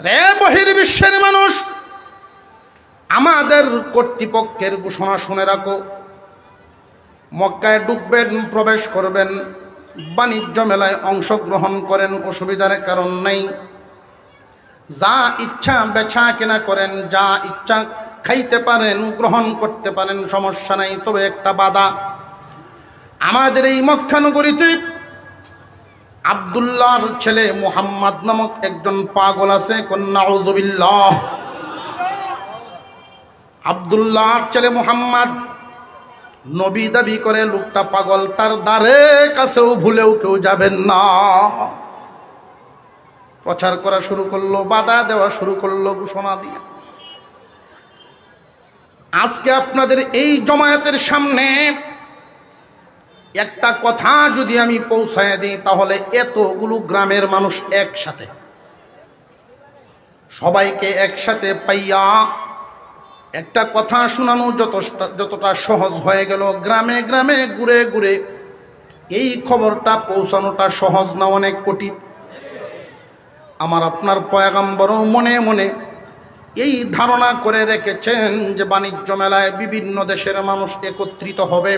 রে বহির্বিশ্বের মানুষ, আমাদের কর্তৃপক্ষের ঘোষণা শুনে রাখো। মক্কায় ঢুকবেন, প্রবেশ করবেন, বাণিজ্য মেলায় অংশগ্রহণ করেন, অসুবিধার কারণ নেই। যা ইচ্ছা বেচা কেনা করেন, যা ইচ্ছা খাইতে পারেন, গ্রহণ করতে পারেন, সমস্যা নাই। তবে একটা বাধা, আমাদের এই মক্কা নগরীতে আব্দুল্লাহর ছেলে মুহাম্মদ নামক একজন পাগল আছে। নাউযুবিল্লাহ। আব্দুল্লাহর ছেলে মুহাম্মদ নবী দাবি করে, লোকটা পাগল, তার দ্বারে কাছেও ভুলেও কেউ যাবেন না। প্রচার করা শুরু করলো, বাধা দেওয়া শুরু করলো, ঘোষণা দিয়ে। আজকে আপনাদের এই জমায়েতের সামনে একটা কথা যদি আমি পৌঁছায় দিই, তাহলে এতগুলো গ্রামের মানুষ একসাথে, সবাইকে একসাথে পাইয়া একটা কথা শোনানো যতটা সহজ হয়ে গেল, গ্রামে গ্রামে ঘুরে ঘুরে এই খবরটা পৌঁছানোটা সহজ না, অনেক কঠিন। আমার আপনার পয়গম্বরও মনে মনে এই ধারণা করে রেখেছেন যে বাণিজ্য মেলায় বিভিন্ন দেশের মানুষ একত্রিত হবে,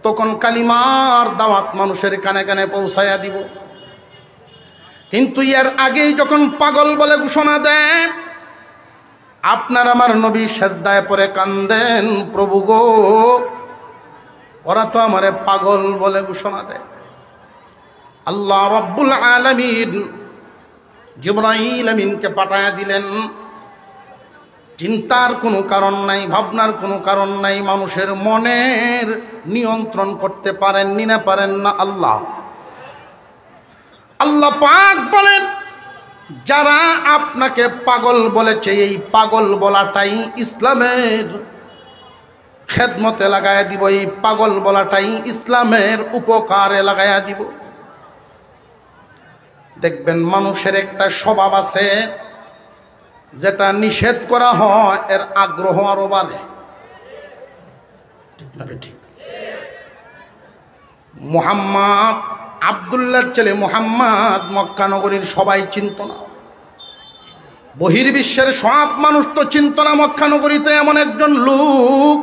তখন কালিমার দাওয়াত মানুষের কানে কানে পৌঁছায়া দিব। কিন্তু এর আগেই যখন পাগল বলে ঘোষণা দেন, আপনার আমার নবী সেজদায় পড়ে কান্দেন, প্রভু গো, ওরা তো আমারে পাগল বলে ঘোষণা দেয়। আল্লাহ রাব্বুল আলামিন জিবরাইল আমিনকে পাঠায়া দিলেন। চিন্তার কোনো কারণ নাই, ভাবনার কোনো কারণ নাই। মানুষের মনের নিয়ন্ত্রণ করতে পারেননি না, পারেন না আল্লাহ। আল্লাহ পাক বলেন, যারা আপনাকে পাগল বলেছে, এই পাগল বলাটাই ইসলামের খেদমতে লাগায়া দিব, এই পাগল বলাটাই ইসলামের উপকারে লাগায়া দিব। দেখবেন মানুষের একটা স্বভাব আছে, যেটা নিষেধ করা হয় এর আগ্রহ আরো বাড়ে, ঠিক না? ঠিক। মুহাম্মদ, আব্দুল্লাহর ছেলে মুহাম্মদ মক্কা নগরীর সবাই চিনত না, বহির্বিশ্বের সব মানুষ তো চিনত না মক্কা নগরীতে এমন একজন লোক।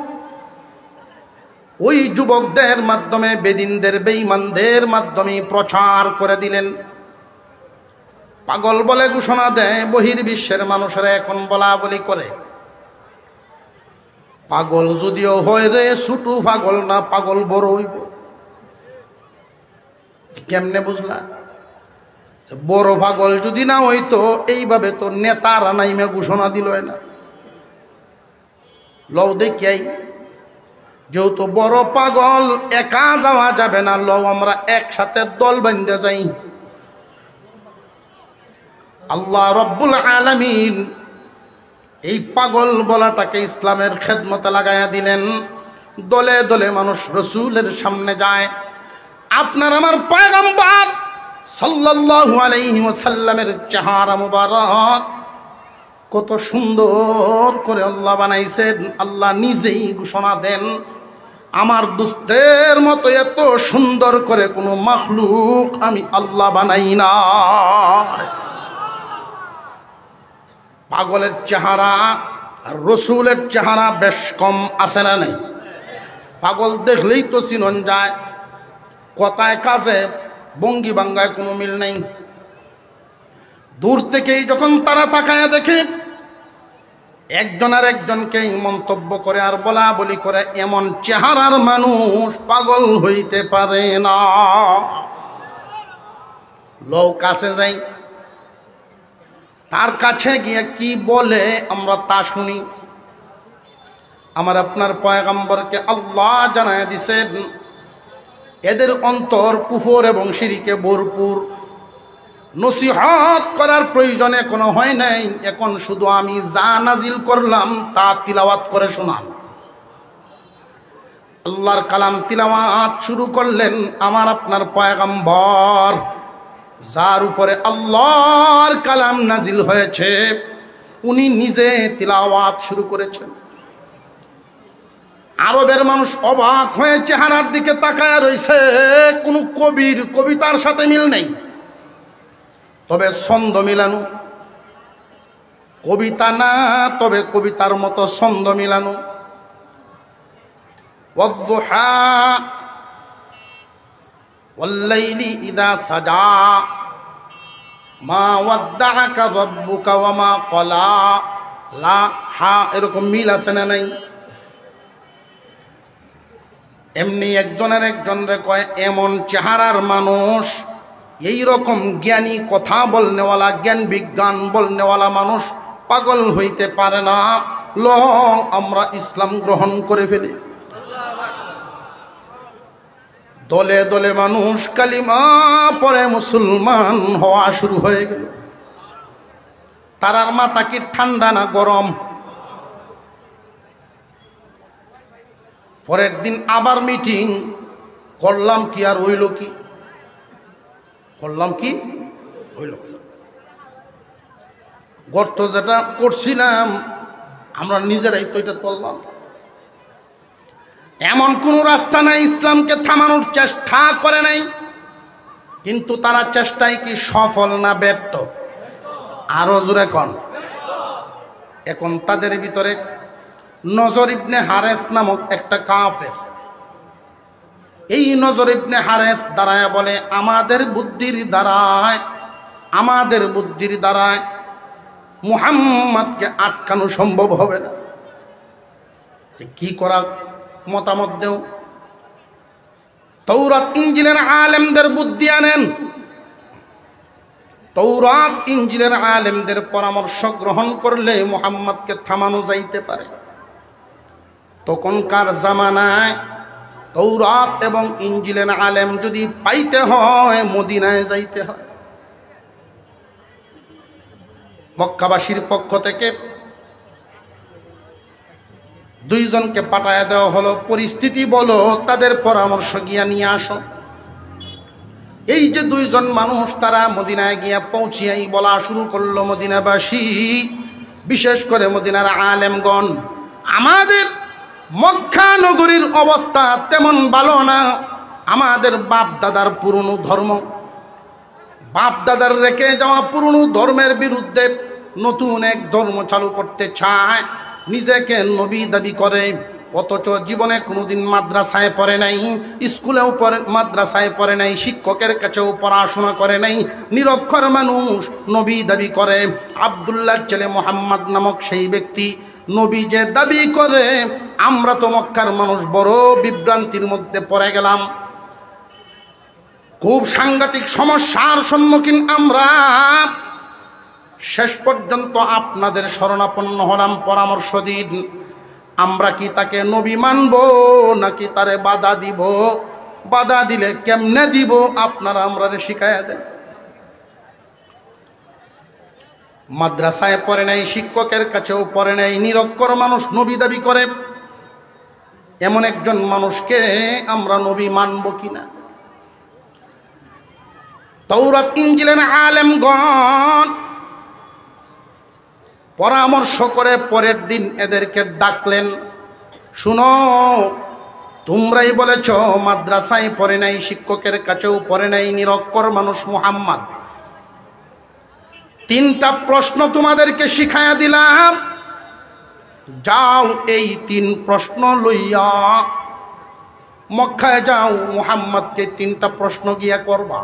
ওই যুবকদের মাধ্যমে, বেদিনদের, বেঈমানদের মাধ্যমে প্রচার করে দিলেন, পাগল বলে ঘোষণা দেয়। বহির্বিশ্বের মানুষেরা এখন বলা বলি করে, পাগল যদিও হয় রে, ছোট পাগল না, পাগল বড় হইব। কেমনে বুঝলা? বড় পাগল যদি না হইতো, এইভাবে তো নেতারা নাইমে ঘোষণা দিল না। লও দেখিয়াই, যেহেতু বড় পাগল, একা যাওয়া যাবে না, লও আমরা একসাথে দল বান্ধে যাই। আল্লাহ রাব্বুল আলামিন এই পাগল বলাটাকে ইসলামের খেদমতে লাগাইয়া দিলেন। দলে দলে মানুষ রসুলের সামনে যায়। আপনার আমার পয়গম্বর সাল্লাল্লাহু আলাইহি ওয়াসাল্লামের চেহারা মুবারক কত সুন্দর করে আল্লাহ বানাইছেন। আল্লাহ নিজেই ঘোষণা দেন, আমার দোস্তের মতো এত সুন্দর করে কোনো মাখলুক আমি আল্লাহ বানাই না। পাগলের চেহারা আর রসুলের চেহারা বেশ কম আছে না নাই? পাগল দেখলেই তো চিনন যায়, কথায় কাজে ভঙ্গি ভাঙ্গায় কোনো মিল নেই। দূর থেকেই যখন তারা তাকায় দেখে, একজন আর একজনকে মন্তব্য করে আর বলা বলি করে, এমন চেহারার মানুষ পাগল হইতে পারে না। লোক কাছে যাই, তার কাছে গিয়ে কি বলে আমরা তা শুনি। আমার আপনার পয়গম্বরকে আল্লাহ জানায় দিছেন, এদের অন্তর কুফর এবং শিরকে ভরপুর। নসিহত করার প্রয়োজন এখনো হয় নাই, এখন শুধু আমি যা নাজিল করলাম তা তিলাওয়াত করে শোনান। আল্লাহর কালাম তিলাওয়াত শুরু করলেন আমার আপনার পয়গম্বর, যার উপরে আল্লাহর কালাম নাজিল হয়েছে, উনি নিজে তিলাওয়াত শুরু করেছেন। আরবের মানুষ অবাক হয়ে চেহারার দিকে তাকায় রয়েছে। কোনো কবির কবিতার সাথে মিল নেই, তবে ছন্দ মিলানো, কবিতা না, তবে কবিতার মতো ছন্দ মিলানো। ওয়াদ-দুহা ওয়াল-লাইলি ইযা সাজা মা ওয়াদ্দাআকা রাব্বুকা ওয়া মা ক্বালা। লা হা এরকম মিল আছে না নাই? এমনি একজনের একজনরে কয় এমন চেহারার মানুষ, এই রকম জ্ঞানী কথা বলনেওয়ালা, জ্ঞান বিজ্ঞান বলনেওয়ালা মানুষ পাগল হইতে পারে না। ল আমরা ইসলাম গ্রহণ করে ফেলি। দলে দলে মানুষ কালিমা পরে মুসলমান হওয়া শুরু হয়ে গেল। তারার মাথা কি ঠান্ডা না গরম? পরের দিন আবার মিটিং করলাম, কি আর হইল কি? করলাম কি হইল? গর্ত যেটা করছিলাম আমরা নিজেরাই তো এটা করলাম। এমন কোন রাস্তা নাই ইসলামকে থামানোর চেষ্টা করে নাই, কিন্তু তারা চেষ্টায় কি সফল না ব্যর্থ? আরো জোরে কন। এখন তাদের ভিতরে নজর ইবনে হারেস নামক একটা কাফের, এই নজর ইবনে হারেস দাঁড়ায় বলে আমাদের বুদ্ধির দ্বারায় মুহাম্মদকে আটকানো সম্ভব হবে না। কি করা মতামত দেও? তৌরাত ইনজিলের আলেমদের বুদ্ধি আনেন, তৌরাত ইনজিলের আলেমদের পরামর্শ গ্রহণ করলে মুহাম্মদকে থামানো যাইতে পারে। তখনকার জামানায় তৌরাত এবং ইনজিলের আলেম যদি পাইতে হয় মদিনায় যাইতে হয়। মক্কাবাসীর পক্ষ থেকে দুইজনকে পাঠায় দেওয়া হলো, পরিস্থিতি বলো, তাদের পরামর্শ গিয়া নিয়ে আসো। এই যে দুইজন মানুষ তারা মদিনায় গিয়া পৌঁছিয়াই বলা শুরু করলো, মদিনাবাসী বিশেষ করে মদিনার আলেমগণ, আমাদের মক্কা নগরীর অবস্থা তেমন ভালো না। আমাদের বাপ দাদার পুরনো ধর্ম, বাপ দাদার রেখে যাওয়া পুরনো ধর্মের বিরুদ্ধে নতুন এক ধর্ম চালু করতে চায়, নিজেকে নবী দাবি করে, অথচ জীবনে কোনোদিন মাদ্রাসায় পড়ে নাই, স্কুলেও মাদ্রাসায় পড়ে নাই, শিক্ষকের কাছেও পড়াশোনা করে নাই, নিরক্ষর মানুষ নবী দাবি করে। আব্দুল্লাহর ছেলে মুহাম্মদ নামক সেই ব্যক্তি নবী যে দাবি করে, আমরা তো মক্কার মানুষ বড় বিভ্রান্তির মধ্যে পড়ে গেলাম। খুব সাংঘাতিক সমস্যার সম্মুখীন আমরা। শেষ পর্যন্ত আপনাদের শরণাপন্ন হলাম, পরামর্শ দিন, আমরা কি তাকে নবী মানব নাকি তারে বাধা দিব? বাধা দিলে কেমনে দিব আপনারা আমরা শিখাইয়া দেন। মাদ্রাসায় পড়ে নাই, শিক্ষকের কাছেও পড়ে নাই, নিরক্ষর মানুষ নবী দাবি করে, এমন একজন মানুষকে আমরা নবী মানব কিনা? তৌরাত ইনজিলের আলেমগণ পরামর্শ করে পরের দিন এদেরকে ডাকলেন, শুনো, তোমরাই বলেছ মাদ্রাসায় পড়ে নাই, শিক্ষকের কাছেও পড়ে নাই, নিরক্ষর মানুষ মুহাম্মদ। তিনটা প্রশ্ন তোমাদেরকে শিখাইয়া দিলাম, যাও এই তিন প্রশ্ন লইয়া মক্কায় যাও, মুহাম্মদকে তিনটা প্রশ্ন গিয়া করবা।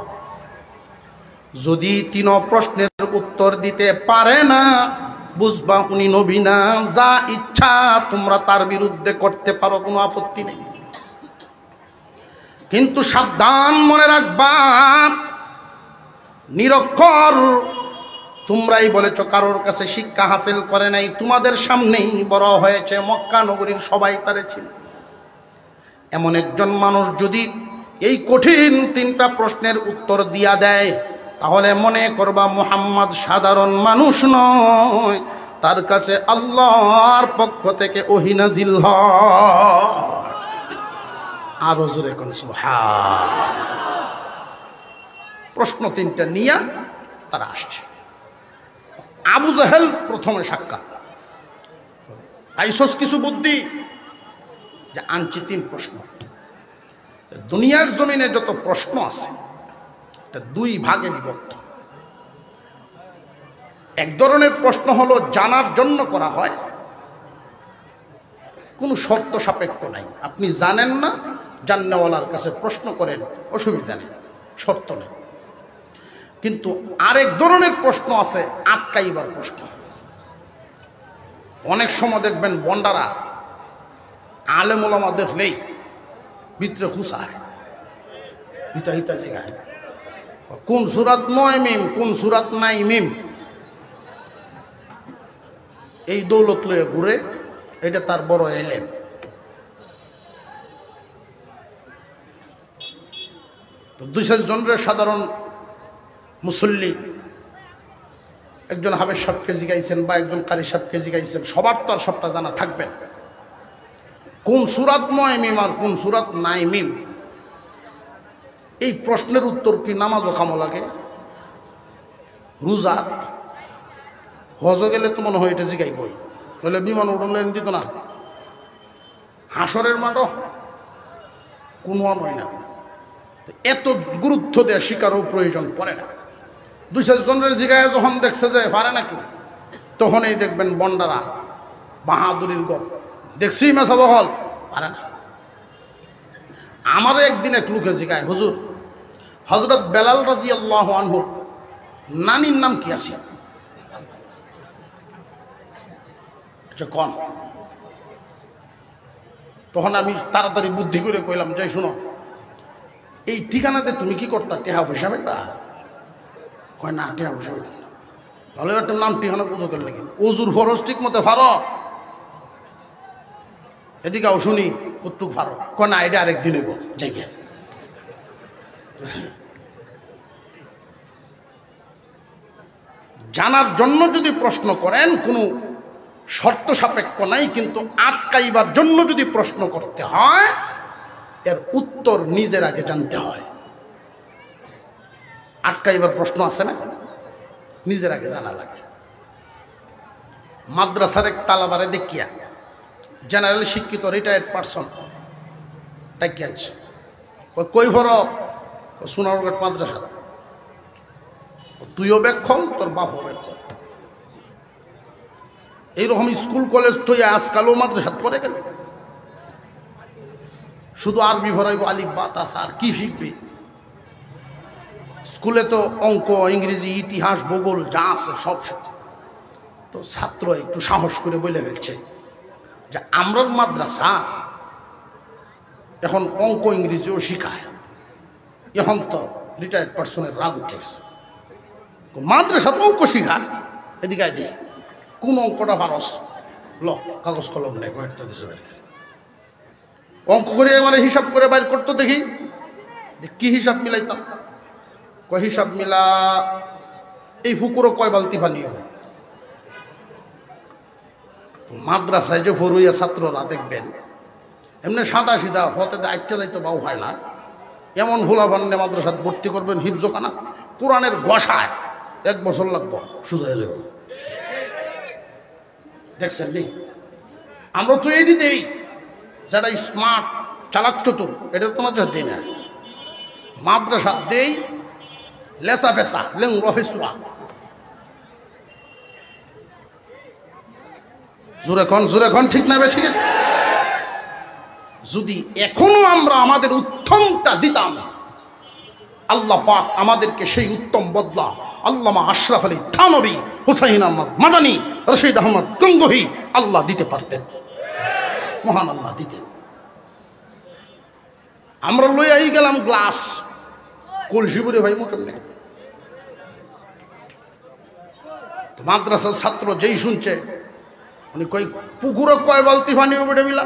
যদি তিন প্রশ্নের উত্তর দিতে পারে না, বুঝবা উনি নবী না। যা ইচ্ছা তোমরা তার বিরুদ্ধে করতে পারো, কোনো আপত্তি নেই, কিন্তু সাবধান, মনে রাখবা নিরক্ষর, তোমরাই বলেছ কারোর কাছে শিক্ষা হাসিল করে নাই, তোমাদের সামনেই বড় হয়েছে, মক্কা নগরীর সবাই তারে ছিল। এমন একজন মানুষ যদি এই কঠিন তিনটা প্রশ্নের উত্তর দিয়া দেয়, তাহলে মনে করবা মুহাম্মদ সাধারণ মানুষ নয়, তার কাছে আল্লাহর পক্ষ থেকে ওহী নাজিল হয়। আরো জোরে কোন সুবহান। প্রশ্ন তিনটা নিয়ে তারা আসছে। আবু জাহেল প্রথমে সাক্ষাৎ, আইসস কিছু বুদ্ধি যে আনছি তিন প্রশ্ন। দুনিয়ার জমিনে যত প্রশ্ন আছে দুই ভাগে বিভক্ত। এক ধরনের প্রশ্ন হলো জানার জন্য করা হয়, কোনো শর্ত সাপেক্ষ নাই। আপনি জানেন না, জান্নাওয়ালার কাছে প্রশ্ন করেন, অসুবিধা নেই, শর্ত নেই। কিন্তু আরেক ধরনের প্রশ্ন আছে আটকাইবার প্রশ্ন। অনেক সময় দেখবেন বন্ডারা আলেম ওলামা দেখলেই ভিতরে খুশায়, হিতা হিতা জিগায় কোন সুরাত নয় মিম, কোন সুরাত নাই মিম, এই দৌলত লয়ে ঘুরে। এটা তার বড় এলেম। তো 200 জনের সাধারণ মুসল্লি একজন হাবের সাহেবকে জিগাইছেন বা একজন কারি সাহেবকে জিগাইছেন, সবার তো আর সবটা জানা থাকবে না। কোন সুরাত নয় মিম আর কোন সুরাত নাই মিম, এই প্রশ্নের উত্তর কি নামাজও কামো লাগে? রোজাত হজ গেলে তো মনে হয় এটা জিগাইবই, তাহলে বিমান উঠলে দিত না। হাসরের মাঠও কোনো হয় না। এত গুরুত্ব দেওয়া শিকারও প্রয়োজন পড়ে না। 200 জনের জিগায় যখন দেখছে যে পারে নাকি, তখনই দেখবেন বন্ডারা বাহাদুরির গপ দেখছি মেসাব হল পারে না। আমারও একদিন এক লোকে জিগায়, হুজুর হযরত বেলাল রাদিয়াল্লাহু আনহুর নানির নাম কি আছে? কন। তখন আমি তাড়াতাড়ি বুদ্ধি করে কইলাম, যাই শুনো, এই ঠিকানাতে তুমি কি করতা? টেহা পয়সা পাইতা? কয় না, টেহা পয়সা পাইতাম না। তাহলে একটা নাম ঠিকানা পুজো করলে কি অজুর ফরজ ঠিক মতো ভারো? এদিকেও শুনি কতটুক ভারো? কয় না, এটা আরেকদিন হইব জায়গা। জানার জন্য যদি প্রশ্ন করেন কোনো শর্ত সাপেক্ষ নাই, কিন্তু আটকাইবার জন্য যদি প্রশ্ন করতে হয় এর উত্তর নিজের আগে জানতে হয়। আটকাইবার প্রশ্ন আছে না, নিজের আগে জানা লাগে। মাদ্রাসার এক তালাবারে দেখিয়া জেনারেল শিক্ষিত রিটায়ার্ড পার্সন ডাকি আনছে, কই ভর সোনারঘাট মাদ্রাসা, তুইও ব্যাখ্যল, তোর বাপও ব্যাখ্যল। এইরকম স্কুল কলেজ তো আজকালও মাদ্রাসা পড়ে গেলে শুধু আরবি ভরাইব, আলিফ বা তাসা, আর কি শিখবে? স্কুলে তো অঙ্ক, ইংরেজি, ইতিহাস, ভূগোল যা আছে সব শিখে। তো ছাত্র একটু সাহস করে বলে ফেলছে যে আমরার মাদ্রাসা এখন অঙ্ক ইংরেজিও শিখায়। এখন তো রিটায়ার্ড পার্সনের রাগ উঠে গেছে, মাদ্রাসা তো অঙ্ক শিখায়, এদিকে দিয়ে কোন অঙ্কটা পারস? ল কাগজ কলম নেই, কয়েকটা দেশে বের অঙ্ক করে মানে হিসাব করে বাইর করতো। দেখি কি হিসাব মিলাইতাম? কয় হিসাব মিলা এই পুকুরও কয় বালতি পানি হবে। মাদ্রাসায় যে ভরুইয়া ছাত্ররা দেখবেন এমনি সাদা সিধা হতে আইটা যাইতো বাউ হয় না, এমন ভোলা বান্নে মাদ্রাসাত ভর্তি করবেন হিফজখানা, কোরআনের ঘষায় 1 বছর লাগবো সোজা হয়ে যাবে। দেখছেন নি? আমরা তো এটি দেই যারা স্মার্ট চালাক চতুর, এটা তো মাদ্রাসা দিই না। মাদ্রাসা দেই লেসা ফেসা লেঙ্গুয়া ফেসুয়া। জোরে খন ঠিক না বে? ঠিক আছে। যদি এখনো আমরা আমাদের উত্তমটা দিতাম, আল্লাহ পাক আমাদেরকে সেই উত্তম বদলা আল্লামা আশরাফ আলী থানভী, হুসাইন আহমদ মাদানী, রশিদ আহমদ গঙ্গোহী আল্লাহ দিতে পারতেন, মহান আল্লাহ দিতেন। আমরা লইয়াই গেলাম গ্লাস, কলসিপুরে ভাই কেমনে? মাদ্রাসার ছাত্র যেই শুনছে উনি কই পুকুরে কয় বালতি পানি বেড়ে মিলা?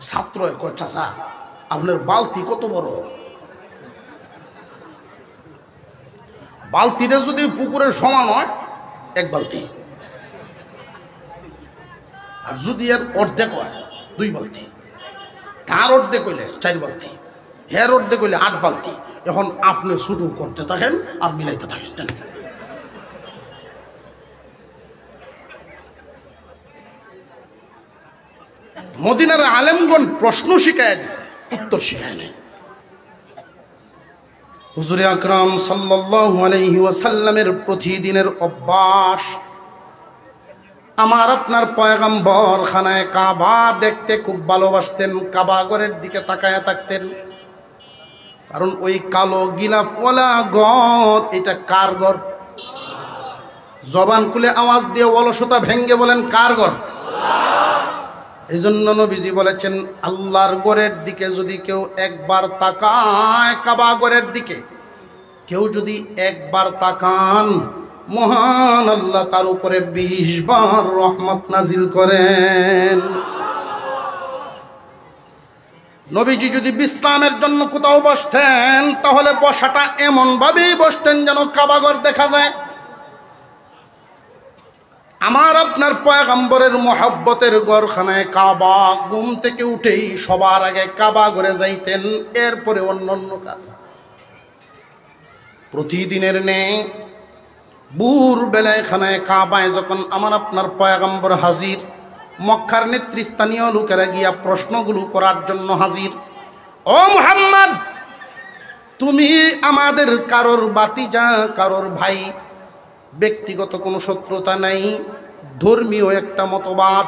ছাত্র কয় চাচা আপনার বালতি কত বড়? বালতিটা যদি পুকুরের সমান হয় 1 বালতি, আর যদি এর অর্ধেক হয় 2 বালতি, তার অর্ধেক হইলে 4 বালতি, এর অর্ধেক হইলে 8 বালতি। এখন আপনি শুরু করতে থাকেন আর মিলাইতে থাকেন। মদিনার আলেমগণ প্রশ্ন শিখায় দিছে, উত্তর শিখায় নাই। হুজুরে আকরাম সাল্লাল্লাহু আলাইহি ওয়াসাল্লামের প্রতিদিনের অভ্যাস, আমার আপনার পয়গম্বর খানায় কাবা দেখতে খুব ভালোবাসতেন, কাবা ঘরের দিকে তাকায়া থাকতেন। কারণ ওই কালো গিলাফওয়ালা ঘর, এটা কার ঘর? জবান খুলে আওয়াজ দিয়ে অলসতা ভেঙ্গে বলেন, কার ঘর? এই জন্য নবীজি বলেছেন, আল্লাহর ঘরের দিকে যদি কেউ একবার তাকায়, কাবা ঘরের দিকে কেউ যদি একবার তাকান, মহান আল্লাহ তার উপরে 20 বার রহমত নাজিল করেন। নবীজি যদি বিশ্রামের জন্য কোথাও বসতেন, তাহলে বসাটা এমন ভাবেই বসতেন যেন কাবাঘর দেখা যায়। আমার আপনার পয়গম্বরের মহব্বতের ঘরখানায় কাবা, ঘুম থেকে উঠেই সবার আগে কাবা ঘরে যাইতেন, এরপরে অন্য কাজ। প্রতিদিনের নেই ভোর বেলায় খানায় কাবায় যখন আমার আপনার পয়গম্বর হাজির, মক্কার নেতৃস্থানীয় লোকেরা গিয়া প্রশ্নগুলো করার জন্য হাজির। ও মুহাম্মদ, তুমি আমাদের কারোর বাতিজা, কারোর ভাই, ব্যক্তিগত কোনো শত্রুতা নাই, ধর্মীয় একটা মতবাদ,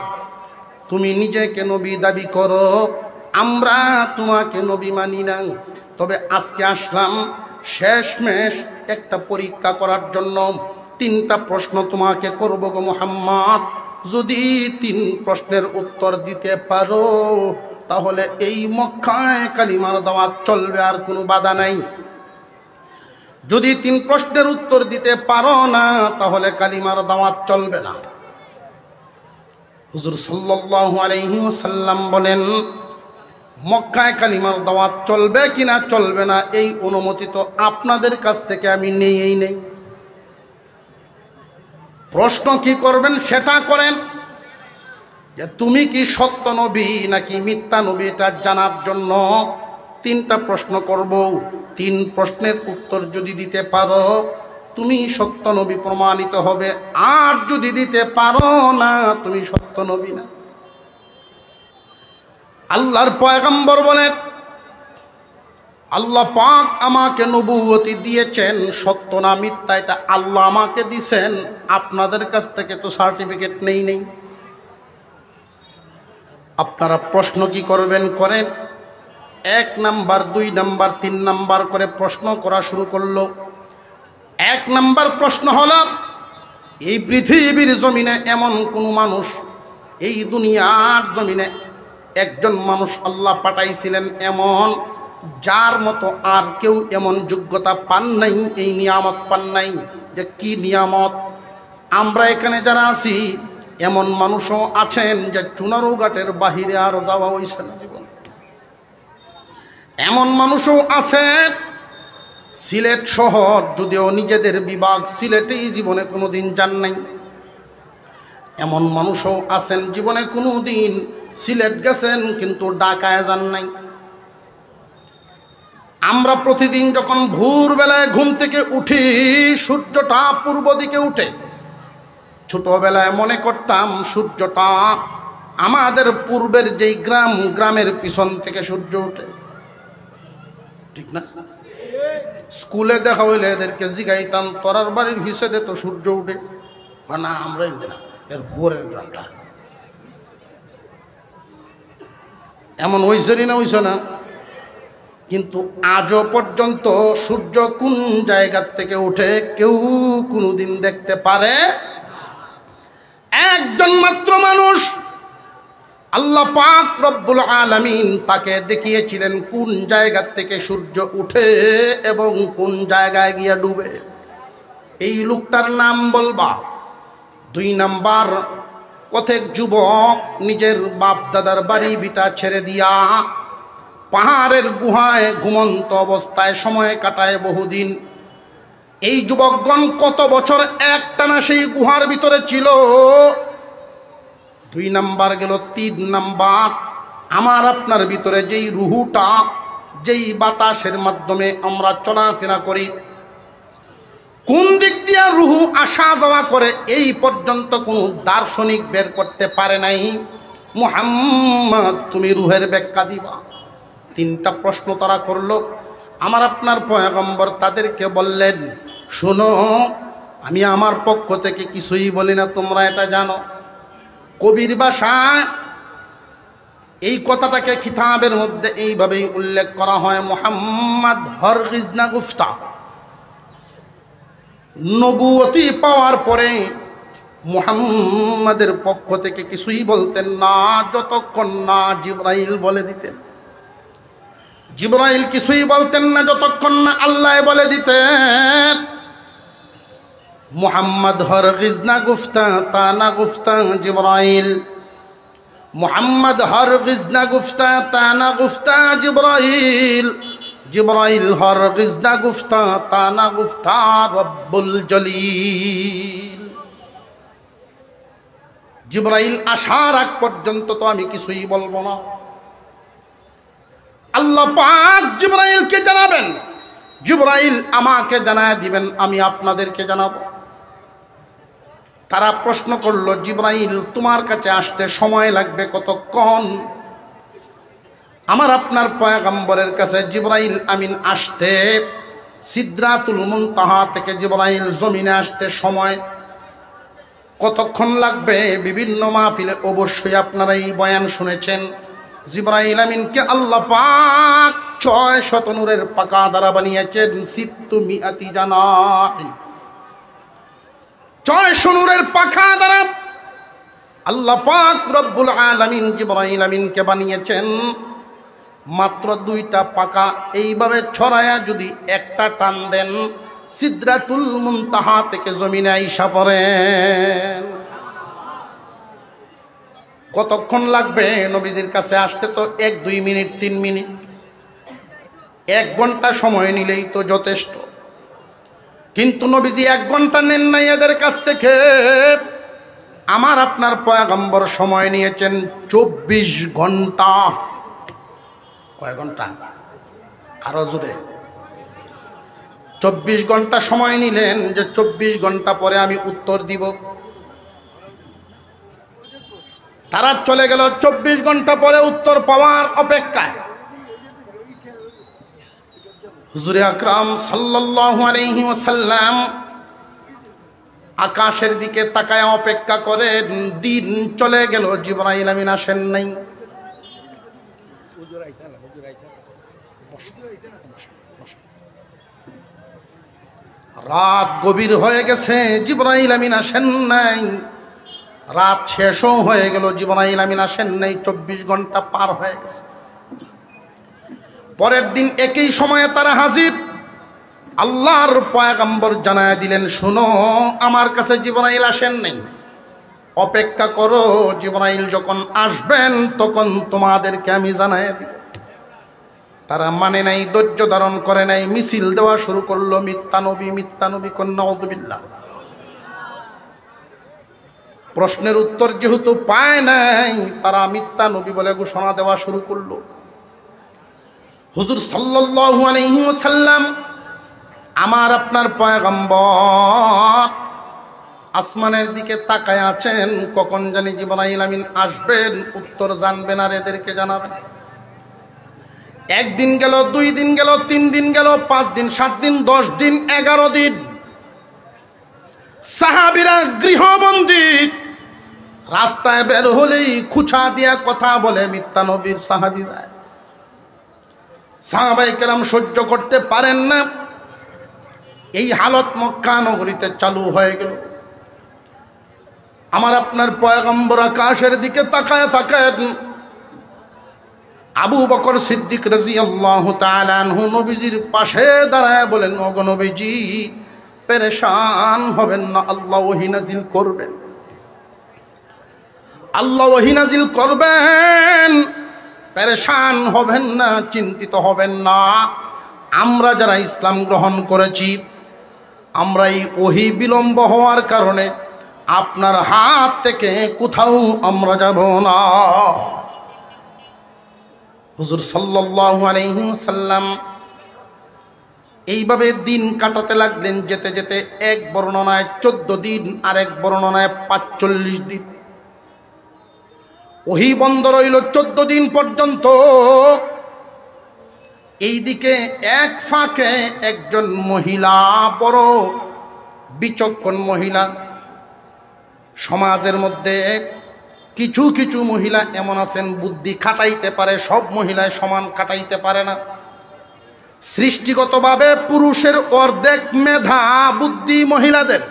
তুমি নিজেকে নবী দাবি করো, আমরা তোমাকে নবী মানি না। তবে আজকে আসলাম শেষমেশ একটা পরীক্ষা করার জন্য। 3টা প্রশ্ন তোমাকে করব গো মুহাম্মদ, যদি 3 প্রশ্নের উত্তর দিতে পারো তাহলে এই মক্কায় কালিমার দাওয়াত চলবে, আর কোনো বাধা নাই। যদি 3 প্রশ্নের উত্তর দিতে পারো না, তাহলে কালিমার দাওয়াত চলবে না। হুজুর সাল্লাল্লাহু আলাইহি ওয়াসাল্লাম বলেন, মক্কায় কালিমার দাওয়াত চলবে কিনা চলবে না, এই অনুমতি তো আপনাদের কাছ থেকে আমি নেই। প্রশ্ন কি করবেন সেটা করেন, যে তুমি কি সত্য নবী নাকি মিথ্যা নবী, এটা জানার জন্য 3টা প্রশ্ন করব। 3 প্রশ্নের উত্তর যদি দিতে পারো, তুমি সত্য নবী প্রমাণিত হবে, আর যদি দিতে পারো না, তুমি সত্য নবী না। আল্লাহর পয়গম্বর বলেন, আল্লাহ পাক আমাকে নবুয়তি দিয়েছেন, সত্য না মিথ্যা এটা আল্লাহ আমাকে দিয়েছেন, আপনাদের কাছ থেকে তো সার্টিফিকেট নেই। আপনারা প্রশ্ন কি করবেন করেন। 1 নাম্বার, 2 নাম্বার, 3 নাম্বার করে প্রশ্ন করা শুরু করলো। 1 নাম্বার প্রশ্ন হলো, এই পৃথিবীর জমিনে এমন কোন মানুষ, এই দুনিয়ার জমিনে একজন মানুষ আল্লাহ পাঠাইছিলেন এমন, যার মতো আর কেউ এমন যোগ্যতা পান নাই, এই নিয়ামত পান নাই। যে কি নিয়ামত? আমরা এখানে যারা আছি এমন মানুষও আছেন যে চুনারুঘাটের বাহিরে আর যাওয়া হইছে না জীবন। এমন মানুষও আছেন সিলেট শহর, যদিও নিজেদের বিভাগ সিলেটেই, জীবনে কোনোদিন যান নাই। এমন মানুষও আছেন জীবনে কোনোদিন সিলেট গেছেন কিন্তু ঢাকায় যান নাই। আমরা প্রতিদিন যখন ভোরবেলায় ঘুম থেকে উঠি, সূর্যটা পূর্ব দিকে উঠে। ছোটবেলায় মনে করতাম সূর্যটা আমাদের পূর্বের যেই গ্রামের পিছন থেকে সূর্য উঠে, ঠিক না? স্কুলে দেখা হইলে এদেরকে জিগাইতাম, তোরার বাড়ির হিসেবে তো সূর্য উঠে, না আমরা না, এর ভোরের গ্রামটা এমন হইছেনি না, হইছে না? কিন্তু আজও পর্যন্ত সূর্য কোন জায়গা থেকে উঠে কেউ কোনোদিন দেখতে পারে। একজন মাত্র মানুষ আল্লাহ পাক রব্বুল আলামিন তাকে দেখিয়েছিলেন কোন জায়গা থেকে সূর্য উঠে এবং কোন জায়গায় গিয়ে ডুবে। এই লোকটার নাম বলবা। 2 নাম্বার, কতক যুবক নিজের বাপ দাদার বাড়ি ভিটা ছেড়ে দিয়া পাহাড়ের গুহায় ঘুমন্ত অবস্থায় সময় কাটায় বহুদিন। এই যুবকগণ কত বছর একটানা সেই গুহার ভিতরে ছিল। 2 নাম্বার গেল। 3 নাম্বার, আমার আপনার ভিতরে যেই রুহুটা, যেই বাতাসের মাধ্যমে আমরা চলাফেরা করি, কোন দিক দিয়ে রুহু আসা যাওয়া করে, এই পর্যন্ত কোনো দার্শনিক বের করতে পারে নাই। মুহাম্মদ, তুমি রুহের ব্যাখ্যা দিবা। 3টা প্রশ্ন তারা করলো। আমার আপনার পয়গম্বর তাদেরকে বললেন, শোনো, আমি আমার পক্ষ থেকে কিছুই বলি না, তোমরা এটা জানো। কবির ভাষায় এই কথাটাকে কিতাবের মধ্যে এইভাবেই উল্লেখ করা হয়, মুহাম্মদ হরগিজ না গুফতা। নবুয়তি পাওয়ার পরে মুহাম্মাদের পক্ষ থেকে কিছুই বলতেন না যতক্ষণ না জিবরাইল বলে দিতেন। জিবরাইল কিছুই বলতেন না যতক্ষণ না আল্লাহ বলে দিতেন। মুহাম্মদ হরগিজ না গুফতা তা না গুফতা জিবরাইল, মুহাম্মদ হরগিজ না গুফতা তা না গুফতা জিবরাইল, জিবরাইল হরগিজ না গুফতা তা না গুফতা রব্বুল জলিল। জিবরাইল আসার আগ পর্যন্ত তো আমি কিছুই বলবো না। আল্লাহ পাক জিবরাইলকে জানাবেন, জিবরাইল আমাকে জানায় দিবেন, আমি আপনাদেরকে জানাবো। তারা প্রশ্ন করলো, জিবরাইল তোমার কাছে আসতে সময় লাগবে কতক্ষণ? আমার আপনার পয়গম্বরের কাছে জিবরাইল আমিন আসতে, সিদরাতুল মুনতাহা থেকে জিবরাইল জমিনে আসতে সময় কতক্ষণ লাগবে? বিভিন্ন মাহফিলে অবশ্যই আপনারা এই বয়ান শুনেছেন। জিবরাইল আমিনকে আল্লাহ পাক 600 নূরের পাকা দ্বারা বানিয়েছেন, 600 জানাহ, 600 নূরের পাখা দ্বারা আল্লাহ পাক রব্বুল আলামিন জিবরাইল আমিনকে বানিয়েছেন। মাত্র 2টা পাকা এইভাবে ছড়ায়া যদি একটা টান দেন, সিদরাতুল মুনতাহা থেকে জমিনে আইসা পড়েন। কতক্ষণ লাগবে নবীজির কাছে আসতে? তো 1-2 মিনিট, 3 মিনিট, 1 ঘন্টা সময় নিলেই তো যথেষ্ট। কিন্তু নবীজি 1 ঘন্টা নেন নাই এদের কাছ থেকে। আমার আপনার পয়গম্বর সময় নিয়েছেন 24 ঘন্টা। কয় ঘন্টা? আরো জোরে। 24 ঘন্টা সময় নিলেন যে 24 ঘন্টা পরে আমি উত্তর দিব। তারা চলে গেল 24 ঘন্টা পরে উত্তর পাওয়ার অপেক্ষায়। হুজুরে আকরাম সাল্লাল্লাহু আলাইহি ওয়াসাল্লাম আকাশের দিকে তাকায় অপেক্ষা করেন। দিন চলে গেল, জিবরাইল আমিন আসেন নাই। রাত গভীর হয়ে গেছে, জিবরাইল আমিন আসেন নাই। রাত শেষও হয়ে গেল, জিবরাইল আমিন আসেন নাই। 24 ঘন্টা পার হয়ে গেছে। পরের দিন একই সময়ে তারা হাজির। আল্লাহর পয়গম্বর জানায় দিলেন, শোনো, আমার কাছে জিবরাইল আসেন নাই, অপেক্ষা করো, জিবরাইল যখন আসবেন তখন তোমাদেরকে আমি জানায় দিব। তারা মানে নাই, ধৈর্য ধারণ করে নাই, মিছিল দেওয়া শুরু করলো, মিথ্যা নবী, মিথ্যা নবী, নাউযুবিল্লাহ। প্রশ্নের উত্তর যেহেতু পায় নাই, তারা মিথ্যা নবী বলে ঘোষণা দেওয়া শুরু করলো। হুজুর সাল্লাল্লাহু আলাইহি ওয়াসাল্লাম, আমার আপনার পয়গম্বর আসমানের দিকে তাকায় আছেন, কখন জানি জিবরাইল আমিন আসবেন, উত্তর জানবেন আর এদেরকে জানাবেন। 1 দিন গেল, 2 দিন গেল, 3 দিন গেল, 5 দিন, 7 দিন, 10 দিন, 11 দিন। সাহাবীরা গৃহবন্দী, রাস্তায় বের হলেই খুঁচা দিয়া কথা বলে মিথ্যা নবীর সাহাবী যায়। সাহাবায়ে কেরাম সহ্য করতে পারেন না। এই হালত মক্কা নগরীতে চালু হয়ে গেল। আমার আপনার পয়গম্বর আকাশের দিকে তাকায় থাকেন। আবু বকর সিদ্দিক রাদিয়াল্লাহু তাআলা আনহু নবীজির পাশে দাঁড়ায় বলেন, ওগো নবীজি, পেরেশান হবেন না, আল্লাহ ওহী নাজিল করবেন, আল্লাহ ওহী নাজিল করবেন, পেরেশান হবেন না, চিন্তিত হবেন না। আমরা যারা ইসলাম গ্রহণ করেছি, আমরা এই ওহী বিলম্ব হওয়ার কারণে আপনার হাত থেকে কোথাও আমরা যাব না। হুজুর সাল্লাল্লাহু আলাইহি ওয়াসাল্লাম এইভাবে দিন কাটাতে লাগলেন। যেতে যেতে এক বর্ণনায় 14 দিন, আর এক বর্ণনায় 45 দিন। ওহী বন্ধ রইল 14 দিন পর্যন্ত। এইদিকে এক ফাঁকে একজন মহিলা, বড় বিচক্ষণ মহিলা। সমাজের মধ্যে কিছু কিছু মহিলা এমন আছেন বুদ্ধি খাটাইতে পারে, সব মহিলায় সমান খাটাইতে পারে না। সৃষ্টিগতভাবে পুরুষের অর্ধেক মেধা বুদ্ধি মহিলাদের,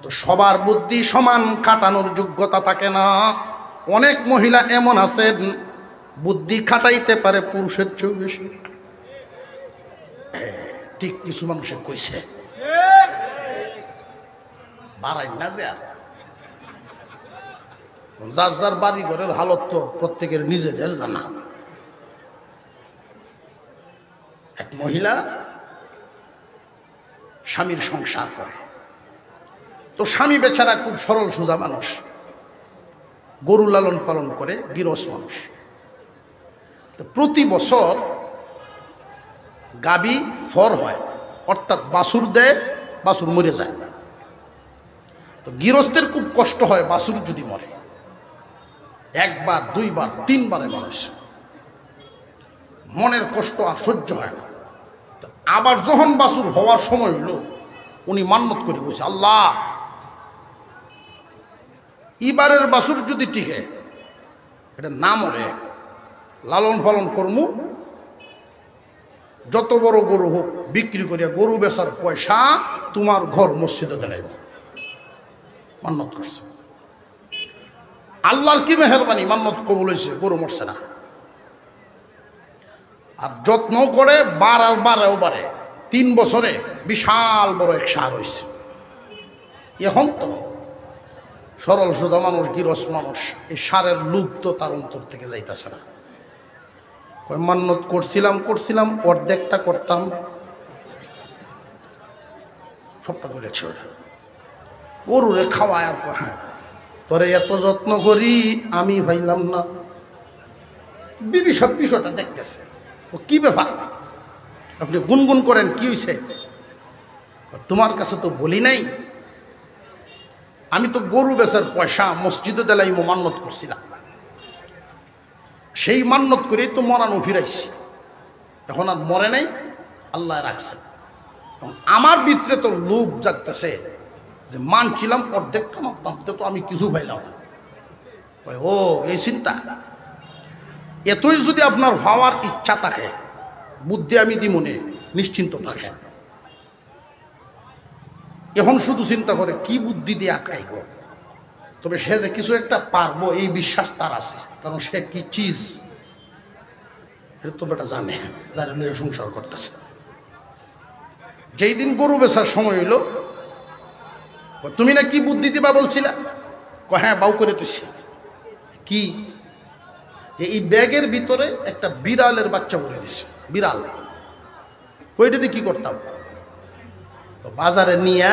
তো সবার বুদ্ধি সমান খাটানোর যোগ্যতা থাকে না। অনেক মহিলা এমন আছেন বুদ্ধি খাটাইতে পারে পুরুষের চেয়েও বেশি। ঠিক কিছু মানুষে কইছে বাড়াই না যে, যার যার বাড়ি ঘরের হালত তো প্রত্যেকের নিজেদের জানা। এক মহিলা স্বামীর সংসার করে, তো স্বামী বেচারা খুব সরল সোজা মানুষ, গরু লালন পালন করে, গৃহস্থ মানুষ। তো প্রতি বছর গাবি ফর হয়, অর্থাৎ বাছুর দেয়, বাছুর মরে যায়। তো গৃহস্থের খুব কষ্ট হয় বাছুর যদি মরে, একবার দুইবার তিনবারে মানুষ মনের কষ্ট আর সহ্য হয় না। আবার যখন বাছুর হওয়ার সময় হলো, উনি মান্যত করে বলছে, আল্লাহ এবারের বাছুর যদি টিকে, এটা না মরে, লালন পালন করমু, যত বড় গরু হোক বিক্রি করিয়া গরু বেচার পয়সা তোমার ঘর মসজিদে দেয়। মান্যত করছে। আল্লাহর কি মেহেরবানি, মান্যত কবুল হয়েছে, গরু মরছে না। আর যত্ন করে বার আর বারেও বারে, 3 বছরে বিশাল বড় এক সার হয়েছে। এখন তো সরল সোজা মানুষ, গৃহস্থ মানুষ, এই সারের লুপ তো তার অন্তর থেকে যাইতেছে না। মান্যত করছিলাম অর্ধেকটা করতাম, সবটা করেছে ওটা। গরুরে খাওয়ায় আর হ্যাঁ তোরে এত যত্ন করি আমি ভাইলাম না। বিবি সব বিষয়টা দেখতেছে, ও কি ব্যাপার, আপনি গুনগুন করেন, কি হয়েছে? তোমার কাছে তো বলি নাই, আমি তো গরু বেচার পয়সা মসজিদে দেলাই মান্যত করছিলাম, সেই মান্যত করেই তো মরানো ফিরাইছি। এখন আর মরে নাই, আল্লাহ রাখছে। আমার ভিতরে তো লোভ জাগতেছে যে মানছিলাম অর্ধেকটা মানতাম, তো আমি কিছু পাইলাম। ও এই চিন্তা, এতই যদি আপনার হওয়ার ইচ্ছা থাকে, বুদ্ধি আমি দি মনে নিশ্চিন্ত থাকে। এখন শুধু চিন্তা করে কি বুদ্ধি দিয়ে আটকাইব, তবে সে যে কিছু একটা পারবো এই বিশ্বাস তার আছে, কারণ সে কি চিজ এটা তো বেটা জানে, যার নিয়ে সংসার করতেছে। যেই দিন গরু বেচার সময় হইল, তুমি না কি বুদ্ধি দিবা বলছিলা? হ্যাঁ বাউ করে তুইছি। কি? এই ব্যাগের ভিতরে একটা বিড়ালের বাচ্চা ভরে দিছে। বিড়াল ওইটা দিয়ে কি করতাম, বাজারে নিয়ে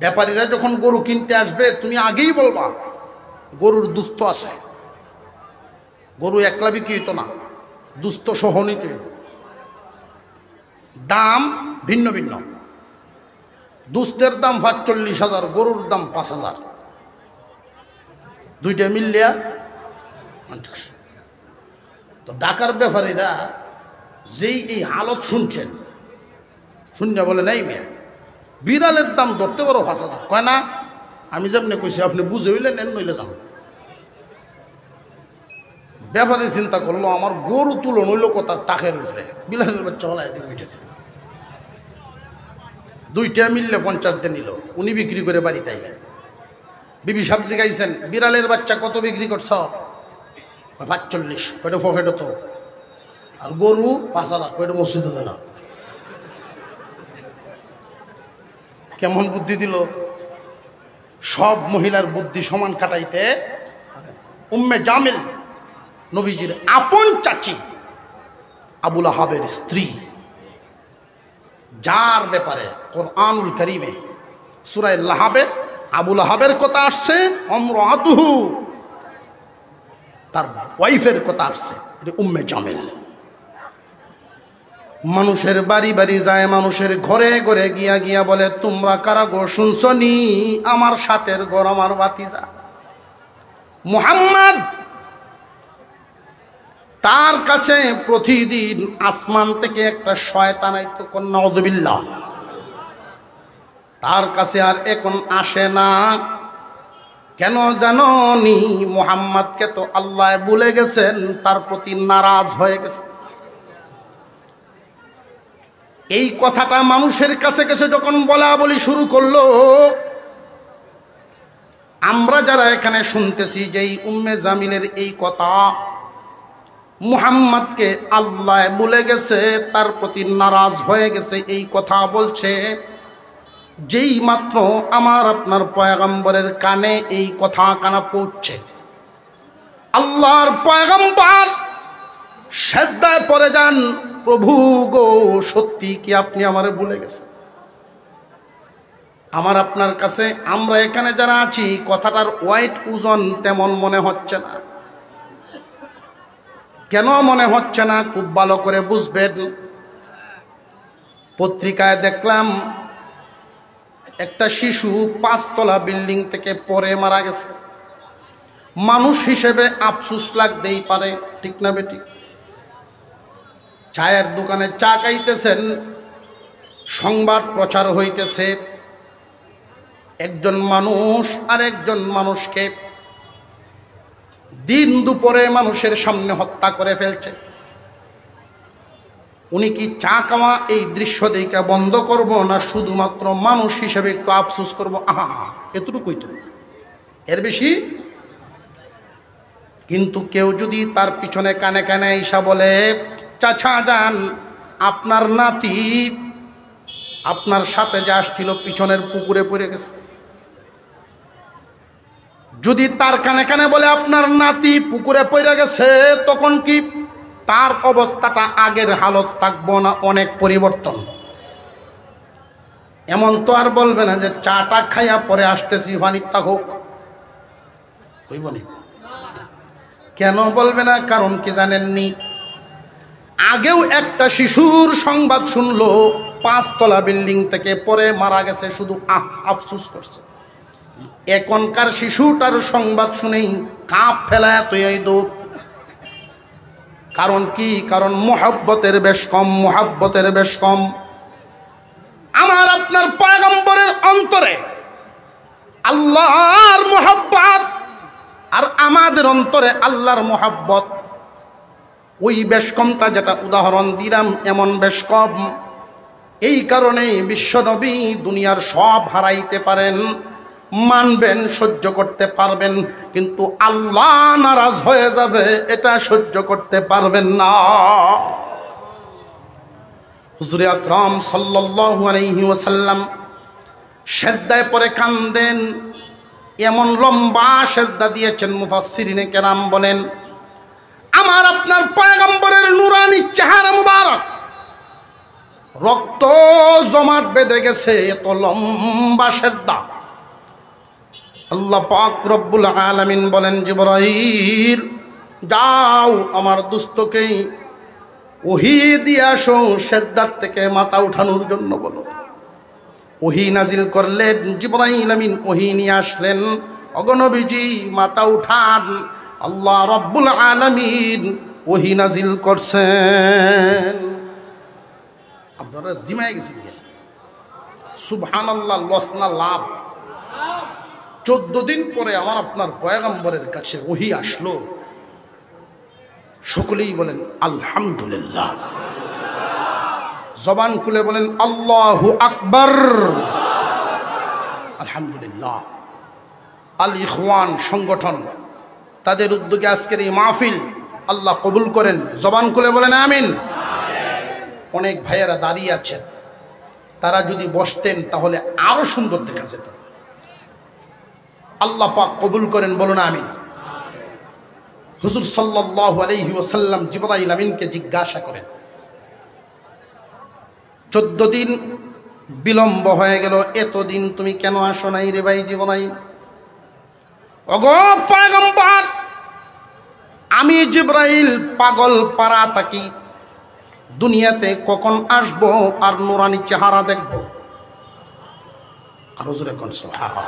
ব্যাপারীরা যখন গরু কিনতে আসবে, তুমি আগেই বলবা গরুর দুস্থ আছে, গরু একলা বিক্রি হইতো না, দুস্থ সহ নিতে। দাম ভিন্ন ভিন্ন, দুস্থের দাম ৪৫,০০০, গরুর দাম ৫,০০০, দুইটা মিললিয়া ৫০। তো ঢাকার ব্যাপারীরা যেই এই হালত শুনছেন, শুনে বলে নাই মেয়ে বিড়ালের দাম ধরতে পারো ৫,০০০। কয় না, আমি যেমনি কইছি আপনি বুঝে হইলে নেন, নইলে যান। ব্যাপারে চিন্তা করলো, আমার গরু তুলো নইল কথা টাকের উপরে, বিড়ালের বাচ্চা হলাই দিন মিটে। দুইটা মিললে ৫০ দিয়ে নিল, উনি বিক্রি করে বাড়িতে আইলেন। বিবি সবজি গাইছেন, বিড়ালের বাচ্চা কত বিক্রি করছ? ৪৫। কয়টা পকেট তো, আর গরু ৫,০০০, কয়টা মসজিদে দিল। কেমন বুদ্ধি দিল! সব মহিলার বুদ্ধি সমান কাটাইতে। উম্মে জামিল নবীজির আপন চাচি, আবু লাহাবের স্ত্রী, যার ব্যাপারে কোরআনুল কারীমে সূরা লাহাবে আবু লাহাবের কথা আসছে, আমরাতুহু তার ওয়াইফের কথা আসছে, এটা উম্মে জামিল। মানুষের বাড়ি বাড়ি যায়, মানুষের ঘরে ঘরে গিয়া গিয়া বলে, তোমরা কারা গো শুনছনি আমার সাথের ঘর, আমার ভাতিজা মুহাম্মদ তার কাছে প্রতিদিন আসমান থেকে একটা শয়তান আইতো, নাউযুবিল্লাহ, তার কাছে আর এখন আসে না। কেন জানোনি? মুহাম্মদকে তো আল্লাহ ভুলে গেছেন, তার প্রতি নারাজ হয়ে গেছে। এই কথাটা মানুষের কাছে কাছে যখন বলা বলি শুরু করলো, আমরা যারা এখানে শুনতেছি যে এই উম্মে জামিলের এই কথা, মুহাম্মদকে আল্লাহ ভুলে গেছে, তার প্রতি নারাজ হয়ে গেছে, এই কথা বলছে। যেই মাত্র আমার আপনার পয়গম্বরের কানে এই কথা কানা পৌঁছছে, আল্লাহর পয়গম্বর সেজদায় পড়ে যান, প্রভু গো, সত্যি কি আপনি আমারে ভুলে গেছেন? আমার আপনার কাছে, আমরা এখানে যারা আছি, কথাটার ওয়েট, ওজন তেমন মনে হচ্ছে না। কেন মনে হচ্ছে না? খুব ভালো করে বুঝবেন। পত্রিকায় দেখলাম একটা শিশু 5 তলা বিল্ডিং থেকে পড়ে মারা গেছে। মানুষ হিসেবে আফসোস লাগতেই পারে, ঠিক না বেটি? চায়ের দোকানে চা খাইতেছেন, সংবাদ প্রচার হইতেছে, একজন মানুষ আর একজন মানুষকে দিন দুপুরে মানুষের সামনে হত্যা করে ফেলছে। উনি কি চা খাওয়া এই দৃশ্য দেখে বন্ধ করব, না শুধুমাত্র মানুষ হিসেবে একটু আফসোস করব? আহা, এতটুকুই তো, এর বেশি? কিন্তু কেউ যদি তার পিছনে কানে কানে ঈশা বলে, চাচা যান, আপনার নাতি আপনার সাথে যে আসছিল পিছনের পুকুরে পড়ে গেছে, যদি তার কানে কানে বলে আপনার নাতি পুকুরে পড়ে গেছে, তখন কি তার অবস্থাটা আগের হালত থাকবো না অনেক পরিবর্তন? এমন তো আর বলবে না যে চাটা খাইয়া পরে আসতেছি, ভানিতা হোক, হইব না। কেন বলবে না? কারণ কি জানেননি? আগেও একটা শিশুর সংবাদ শুনলো, 5 তলা বিল্ডিং থেকে পরে মারা গেছে, শুধু আফসোস করছে। এখনকার শিশুটার সংবাদ শুনেই কাঁপ ফেলায় তৈরি দৌড়। কারণ কি? কারণ মোহাব্বতের বেশ কম, মোহাব্বতের বেশ কম। আমার আপনার পয়গম্বরের অন্তরে আল্লাহর মোহাব্বত, আর আমাদের অন্তরে আল্লাহর মোহাব্বত, ওই বেশ কমটা যেটা উদাহরণ দিলাম, এমন বেশ কম। এই কারণেই বিশ্বনবী দুনিয়ার সব হারাইতে পারেন, মানবেন, সহ্য করতে পারবেন, কিন্তু আল্লাহ নারাজ হয়ে যাবে, এটা সহ্য করতে পারবেন না। হুজুরে আকরাম সাল্লাল্লাহু আলাইহি ওয়াসাল্লাম সেজদায় পড়ে কান্দেন। এমন লম্বা সেজদা দিয়েছেন, মুফাসসিরিনে কেরাম বলেন, আমার আপনার পয়গম্বরের নূরানি চেহারা মুবারক রক্ত জমাট বেঁধে গেছে, এত লম্বা সেজদা। আল্লাহ পাক রব্বুল আলামিন বলেন, জিবরাইল যাও আমার দোস্তকে ওহী দিয়ে আসো, সেজদার থেকে মাথা উঠানোর জন্য বলো। ওহী নাজিল করলেন, জিবরাইল আমিন ওহী নিয়ে আসলেন, অগনবীজি মাথা উঠান। আল্লাহ রব্বুল আলামিন ওহী নাজিল করছেন। আপনারা জিমায় গেছেন, সুবহানাল্লাহ, লস না লাভ? 14 দিন পরে আমার আপনার পয়গম্বরের কাছে ওহী আসলো, সকলেই বলেন আলহামদুলিল্লাহ, জবান খুলে বলেন আল্লাহু আকবার, আলহামদুলিল্লাহ। আল ইখওয়ান সংগঠন, তাদের উদ্যোগে আজকের এই মাহফিল আল্লাহ কবুল করেন, জবান খুলে বলেন আমিন। অনেক ভাইয়েরা দাঁড়িয়ে আছেন, তারা যদি বসতেন তাহলে আরো সুন্দর দেখা যেত। আল্লাহ পাক কবুল করেন, বলুন আমিন। হুজুর সাল্লাল্লাহু আলাইহি ওয়াসাল্লাম জিবরাইল আমিনকে জিজ্ঞাসা করেন, 14 দিন বিলম্ব হয়ে গেল, এতদিন তুমি কেন আসো নাই রে ভাই জিবরাইল? ওগো পয়গম্বর, আমি জিবরাইল পাগল পারা থাকি, দুনিয়াতে কখন আসবো আর নুরানি চেহারা দেখবো। আরো জোরে কোন সুবহানাল্লাহ।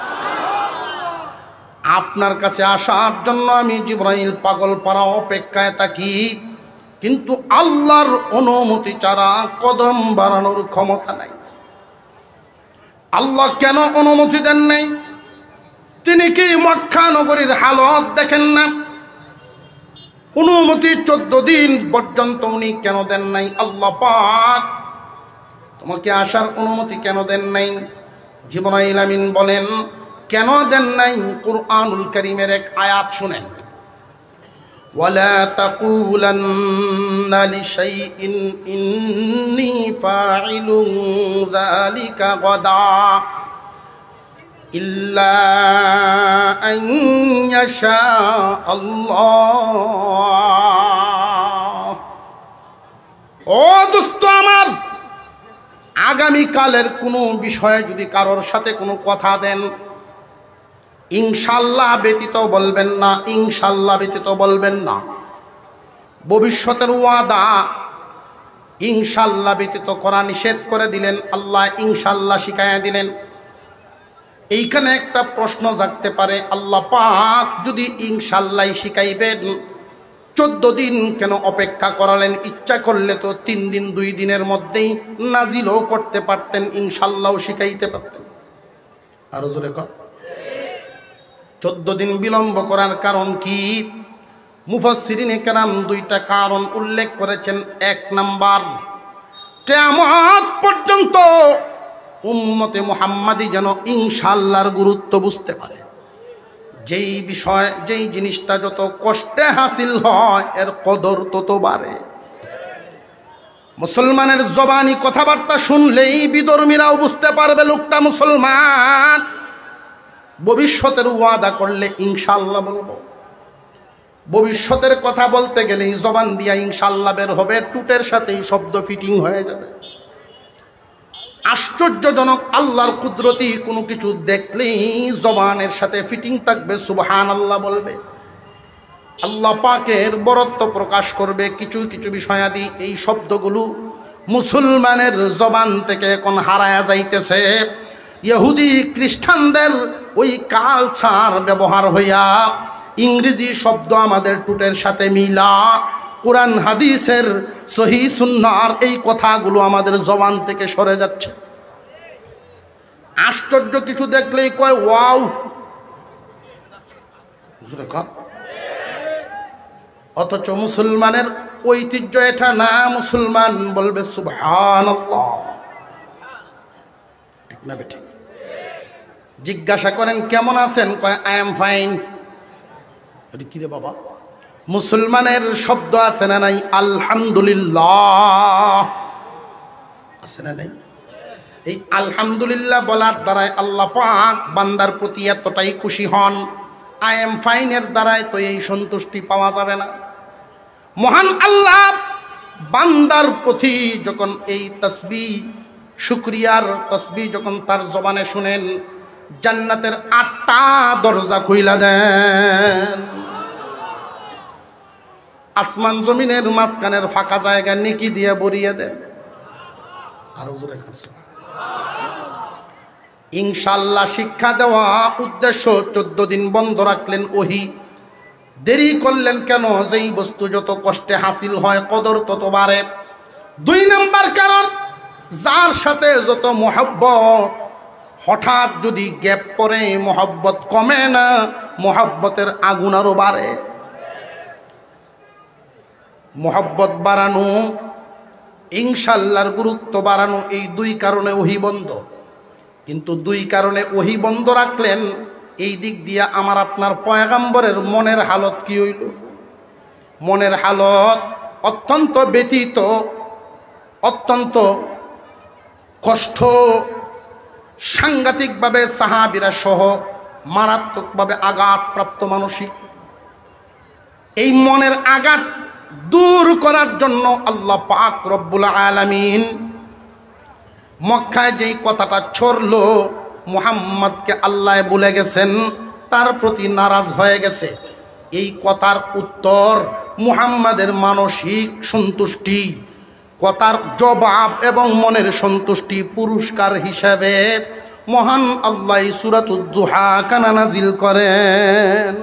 আপনার কাছে আসার জন্য আমি জিবরাইল পাগল পারা অপেক্ষায় থাকি। কিন্তু আল্লাহর অনুমতি ছাড়া কদম বাড়ানোর ক্ষমতা নাই। আল্লাহ কেন অনুমতি দেন নাই? তিনি কি মক্কা নগরীর হালত দেখেন না? অনুমতি 14 দিন পর্যন্ত উনি কেন দেন নাই? আল্লাহ পাক তোমাকে আসার অনুমতি কেন দেন নাই? জিবরাইল আমিন বলেন কেন দেন নাই? কুরআনুল কারীমের এক আয়াত শুনেন, ওয়ালা তাকুলান্না লিশাইইন ইন্নী ফাইলুন যালিকা গাদা ইল্লা আন ইয়াশা আল্লাহ। ও দোস্ত আমার, আগামীকালের কোনো বিষয়ে যদি কারোর সাথে কোনো কথা দেন, ইনশাল্লাহ ব্যতীত বলবেন না, ইনশাল্লাহ ব্যতীত বলবেন না। ভবিষ্যতের ওয়াদা ইনশাল্লাহ ব্যতীত করা নিষেধ করে দিলেন, আল্লাহ ইনশাল্লাহ শিখাইয়া দিলেন। এইখানে একটা প্রশ্ন জাগতে পারে, আল্লাহ পাক যদি ইনশাল্লাহ শিখাইবেন 14 দিন কেন অপেক্ষা করালেন? ইচ্ছা করলে তো 3 দিন 2 দিনের মধ্যেই নাজিলও করতে পারতেন, ইনশাল্লাহ শিখাইতে পারতেন। আরো জোরে কর। 14 দিন বিলম্ব করার কারণ কি? মুফাসসিরিনে কেরাম 2টা কারণ উল্লেখ করেছেন। 1 নাম্বার, কিয়ামত পর্যন্ত উম্মতে মুহাম্মাদি যেন ইনশাআল্লাহর গুরুত্ব বুঝতে পারে। যেই বিষয়, যেই জিনিসটা যত কষ্টে হাসিল হয় এর কদর তত বাড়ে। মুসলমানের জবানি কথাবার্তা শুনলেই বিধর্মীরাও বুঝতে পারবে লোকটা মুসলমান। ভবিষ্যতের ওয়াদা করলে ইনশাআল্লাহ বলবো, ভবিষ্যতের কথা বলতে গেলেই জবান দিয়া ইনশাআল্লাহ বের হবে, টুটের সাথেই শব্দ ফিটিং হয়ে যাবে। আশ্চর্যজনক, আল্লাহর কুদরতি কোনো কিছু দেখলেই জবানের সাথে ফিটিং থাকবে, সুবহানাল্লাহ বলবে, আল্লাহ পাকের বরত্ব প্রকাশ করবে। কিছু কিছু বিষয়াদি এই শব্দগুলো মুসলমানের জবান থেকে এখন হারায়া যাইতেছে। ইহুদি খ্রিস্টানদের ওই কালচার ব্যবহার হইয়া ইংরেজি শব্দ আমাদের টুটের সাথে মিলা, কোরআন হাদিসের সহিহ সুন্নাহর এই কথাগুলো আমাদের জবান থেকে সরে যাচ্ছে। আশ্চর্য কিছু দেখলেই কয় ওয়াও, অথচ মুসলমানের ঐতিহ্য এটা না। মুসলমান বলবে সুবহানাল্লাহ, ঠিক না বেঠিক? জিজ্ঞাসা করেন কেমন আছেন, কয় আই এম ফাইন। কি রে বাবা, মুসলমানের শব্দ আছে না নাই? আলহামদুলিল্লাহ আছে না নাই? এই আলহামদুলিল্লাহ বলার দ্বারাই আল্লাহ পাক বান্দার প্রতি এতটাই খুশি হন। আই এম ফাইনের দ্বারাই তো এই সন্তুষ্টি পাওয়া যাবে না। মহান আল্লাহ বান্দার প্রতি যখন এই তাসবিহ, শুকরিয়ার তাসবিহ যখন তার জবানে শুনেন, জান্নাতের 8টা দরজা খুইলা দেন। আসমান জমিনের মাঝখানের ফাঁকা জায়গা নেকি দিয়ে ভরিয়ে দেন। আরো জোরে ইনশাআল্লাহ শিক্ষা দেওয়া উদ্দেশ্য। 14 দিন বন্ধ রাখলেন ওহী, দেরি করলেন কেন? যেই বস্তু যত কষ্টে হাসিল হয় কদর তত বাড়ে। 2 নাম্বার কারণ, যার সাথে যত মহব্বত, হঠাৎ যদি গ্যাপ পড়ে মহব্বত কমে না, মহব্বতের আগুন আরো বাড়ে। মহব্বত বাড়ানো, ইনশাআল্লাহর গুরুত্ব বাড়ানো, এই 2 কারণে ওহী বন্ধ। কিন্তু 2 কারণে ওহী বন্ধ রাখলেন, এই দিক দিয়া আমার আপনার পয়গাম্বরের মনের হালত কি হইল? মনের হালত অত্যন্ত ব্যথিত, অত্যন্ত কষ্ট, সাংঘাতিকভাবে সাহাবীরা সহ মারাত্মকভাবে আঘাতপ্রাপ্ত মানসিক। এই মনের আঘাত দূর করার জন্য আল্লাহ পাক রব্বুল আলামিন মক্কায় যেই কথাটা ছড়লো, মুহাম্মদকে আল্লাহ বলে গেছেন, তার প্রতি নারাজ হয়ে গেছে। এই কথার উত্তর মুহাম্মাদের মানসিক সন্তুষ্টি, কথার জবাব এবং মনের সন্তুষ্টি পুরস্কার হিসাবে মহান আল্লাহ সূরাতুজ জুহা কানা নাজিল করেন।